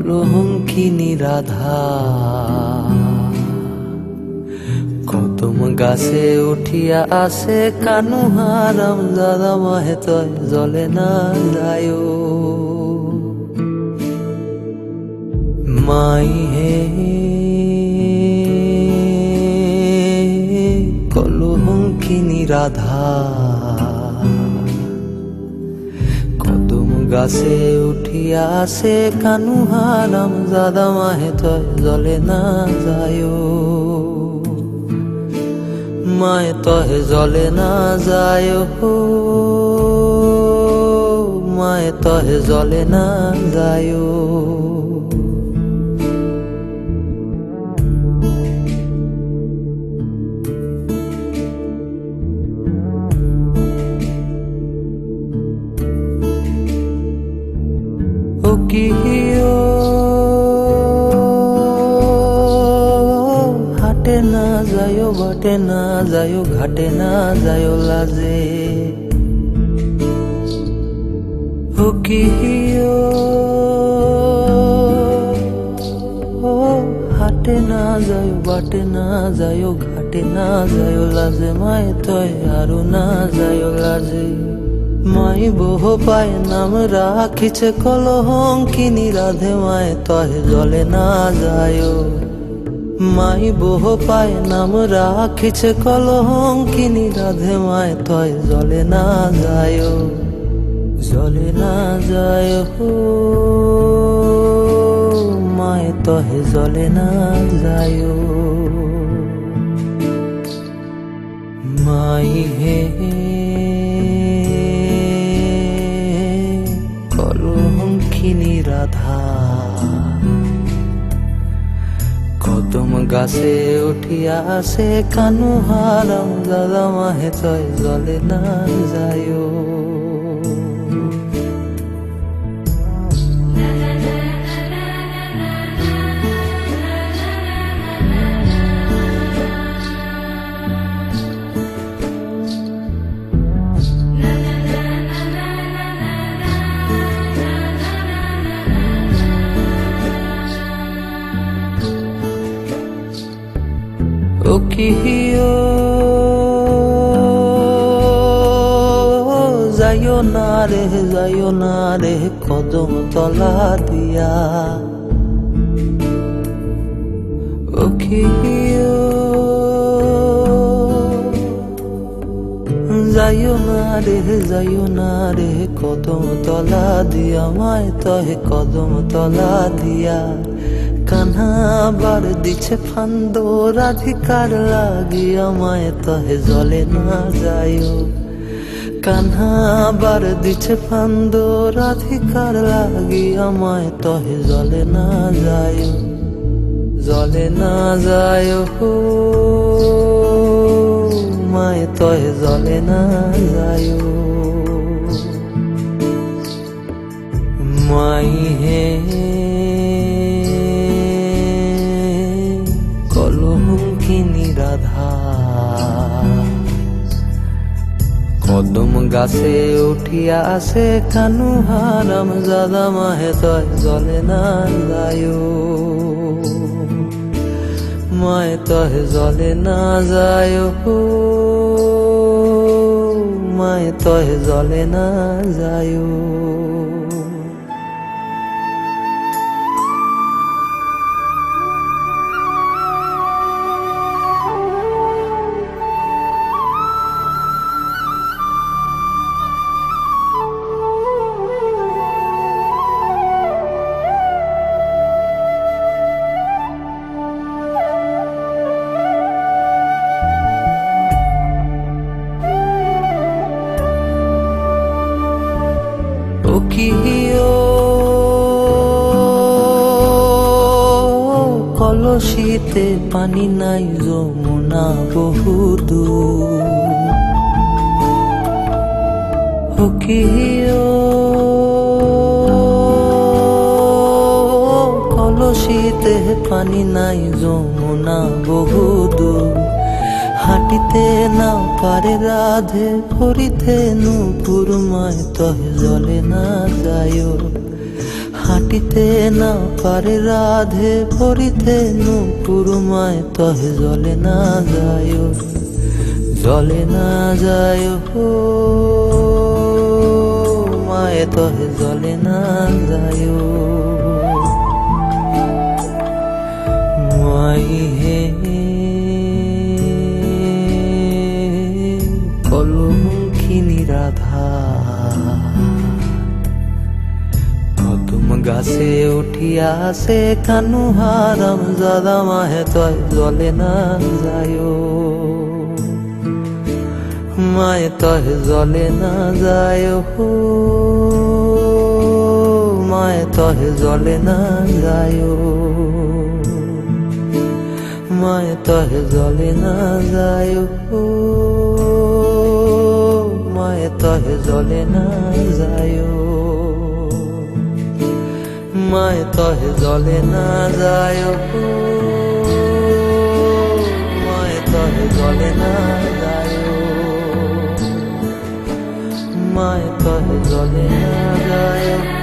কলঙ্কিনী রাধা কদম গাছে উঠিয়া আসে কানু হারাম দাদা মাহে তয় জলে না যায় মাই হে কলঙ্কিনী রাধা কদম গাছে উঠিয়া আসে কানু হারাম দাদা মাহে তয় জলে না যায় মায়ে তহে জলে না যায় মায়ে তহে জলে না যায় ও কি হাটে না যায় বাটে না যায় ঘাটে না যায় লাজে ও কি হাটে না যায় বাটে না যায় ঘাটে না যায় লাজে মায়ে তয় আরো না যায় লাজে মাই বহু পায় নাম রাখিছে কলঙ্কিনী রাধে মায়ে তহে জলে না যায় মাই বহু পায় নাম রাখিছে কলঙ্কিনী রাধে মায়ে তয় জলে না যায় জলে না যায় মায়ে তহে জলে না যায় মাই হে কলঙ্কিনী রাধা কদম গাছে উঠিয়া আসে কানু হারাম দাদা মাহে তয় জলে না যায় ও কি যাইও না রে কদম তলা দিয়া ও কি যাইও না রে কদম তলা দিয়া মায় তহে কদম তলা দিয়া কান্হা বার দিছে ফান্দ রাধিকার লাগিয়া মায়ে তহে জলে না যায় কান্হা বার দিছে ফান্দ রাধিকার লাগিয়া মায়ে তহে জলে না যায় জলে না যায় মায়ে তহে জলে না যায় মাই হে কলঙ্কিনী রাধা কদম গাছে উঠিয়া আসে কানু হারাম দাদা মাহে তয় জলে না যায় মায়ে তহে জলে না যায় মায়ে তহে জলে না যায় কলসিতে পানি নাই যমুনা বহুদূর কলসিতে পানি নাই যমুনা বহুদূর হাঁটিতে না পারে রাধে ভরিতে নূপুর মায় তহে জলে না যায় হাঁটিতে না পারে রাধে ভরিতে নূপুর মায় তহে জলে না যায় জলে না যায় হো মায়ে তহে জলে না যায় মাই হে কলঙ্কিনী রাধা কদম গাছে উঠিয়াছে কানু হারাম জাদা মাহে তয় জলে না যায় মায়ে তহে জলে না যায় হো মায়ে তহে জলে না যায় মায়ে তহে জলে না যায় হো মায়ে তহে জলে না যায় মায়ে তহে জলে না যায় হো মায়ে তহে জলে না যায় মায়ে তহে জলে না যায়